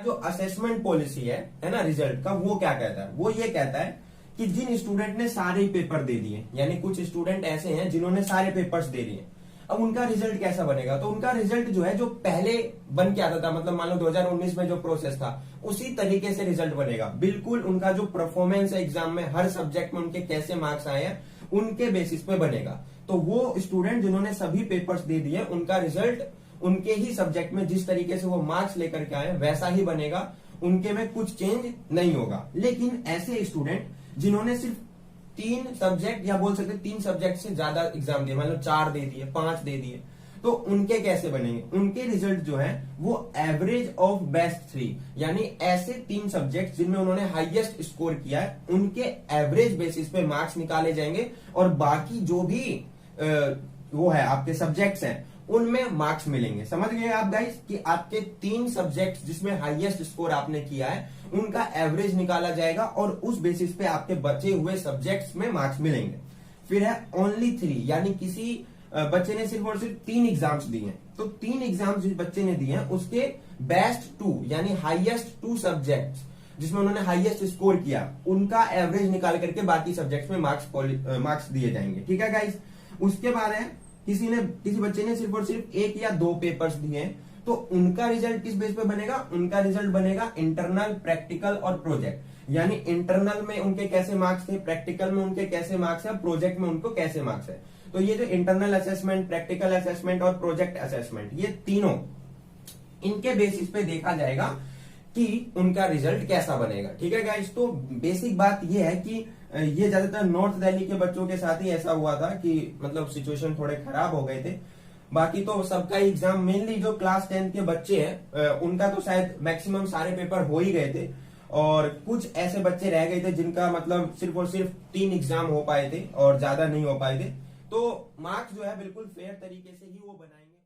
जो assessment policy है ना, रिजल्ट का, वो क्या कहता है? वो ये कहता है कि जिन स्टूडेंट ने सारे पेपर दे दिए, यानी कुछ स्टूडेंट ऐसे हैं जिन्होंने सारे पेपर्स दे दिए, अब उनका रिजल्ट कैसा बनेगा? तो उनका रिजल्ट जो है, जो पहले बन के आता था, मतलब मान लो 2019 में जो प्रोसेस था, उसी तरीके से रिजल्ट बनेगा। बिल्कुल उनका जो परफॉर्मेंस है एग्जाम में, हर सब्जेक्ट में उनके कैसे मार्क्स आए हैं, उनके बेसिस पे बनेगा। तो वो स्टूडेंट जिन्होंने सभी पेपर्स दे दिए, उनका रिजल्ट उनके ही सब्जेक्ट में जिस तरीके से वो मार्क्स लेकर के आए वैसा ही बनेगा, उनके में कुछ चेंज नहीं होगा। लेकिन ऐसे स्टूडेंट जिन्होंने सिर्फ 3 सब्जेक्ट, या बोल सकते 3 सब्जेक्ट से ज्यादा एग्जाम दिए, मतलब 4 दे दिए, 5 दे दिए, तो उनके कैसे बनेंगे? उनके रिजल्ट जो है वो एवरेज ऑफ बेस्ट 3, यानी ऐसे 3 सब्जेक्ट जिनमें उन्होंने हाईएस्ट स्कोर किया है, उनके एवरेज बेसिस पे मार्क्स निकाले जाएंगे, और बाकी जो भी वो है आपके सब्जेक्ट्स हैं उनमें मार्क्स मिलेंगे। समझ गए आप गाइस कि आपके 3 सब्जेक्ट्स जिसमें हाईएस्ट स्कोर आपने किया है, उनका एवरेज निकाला जाएगा और उस बेसिस पे आपके बचे हुए सब्जेक्ट्स में मार्क्स मिलेंगे। फिर है ओनली 3, यानी किसी बच्चे ने सिर्फ और सिर्फ 3 एग्जाम्स दिए हैं, तो 3 एग्जाम्स जिस बच्चे ने दिए हैं उसके बेस्ट 2, यानी हाईएस्ट 2 सब्जेक्ट्स जिसमें उन्होंने हाईएस्ट स्कोर किया, उनका एवरेज निकाल करके बाकी सब्जेक्ट्स में मार्क्स दिए जाएंगे। ठीक है गाइस। उसके बाद है किसी बच्चे ने सिर्फ और सिर्फ 1 या 2 पेपर्स दिए हैं, तो उनका रिजल्ट किस बेस पे बनेगा? उनका रिजल्ट बनेगा इंटरनल, प्रैक्टिकल और प्रोजेक्ट, यानी इंटरनल में उनके कैसे मार्क्स थे, प्रैक्टिकल में उनके कैसे मार्क्स है, प्रोजेक्ट में उनको कैसे मार्क्स है। तो ये जो इंटरनल असेसमेंट, प्रैक्टिकल असेसमेंट और प्रोजेक्ट असेसमेंट, ये तीनों, इनके बेसिस पे देखा जाएगा कि उनका रिजल्ट कैसा बनेगा। ठीक है गाइस। तो बेसिक बात ये है कि ये ज्यादातर नॉर्थ दिल्ली के बच्चों के साथ ही ऐसा हुआ था कि मतलब सिचुएशन थोड़े खराब हो गए थे। बाकी तो सबका एग्जाम, मेनली जो क्लास 10 के बच्चे हैं उनका तो शायद मैक्सिमम सारे पेपर हो ही गए थे, और कुछ ऐसे बच्चे रह गए थे जिनका मतलब सिर्फ और सिर्फ 3 एग्जाम हो पाए थे और ज्यादा नहीं हो पाए थे। तो मार्क्स जो है बिल्कुल फेयर तरीके से ही वो बनाएंगे।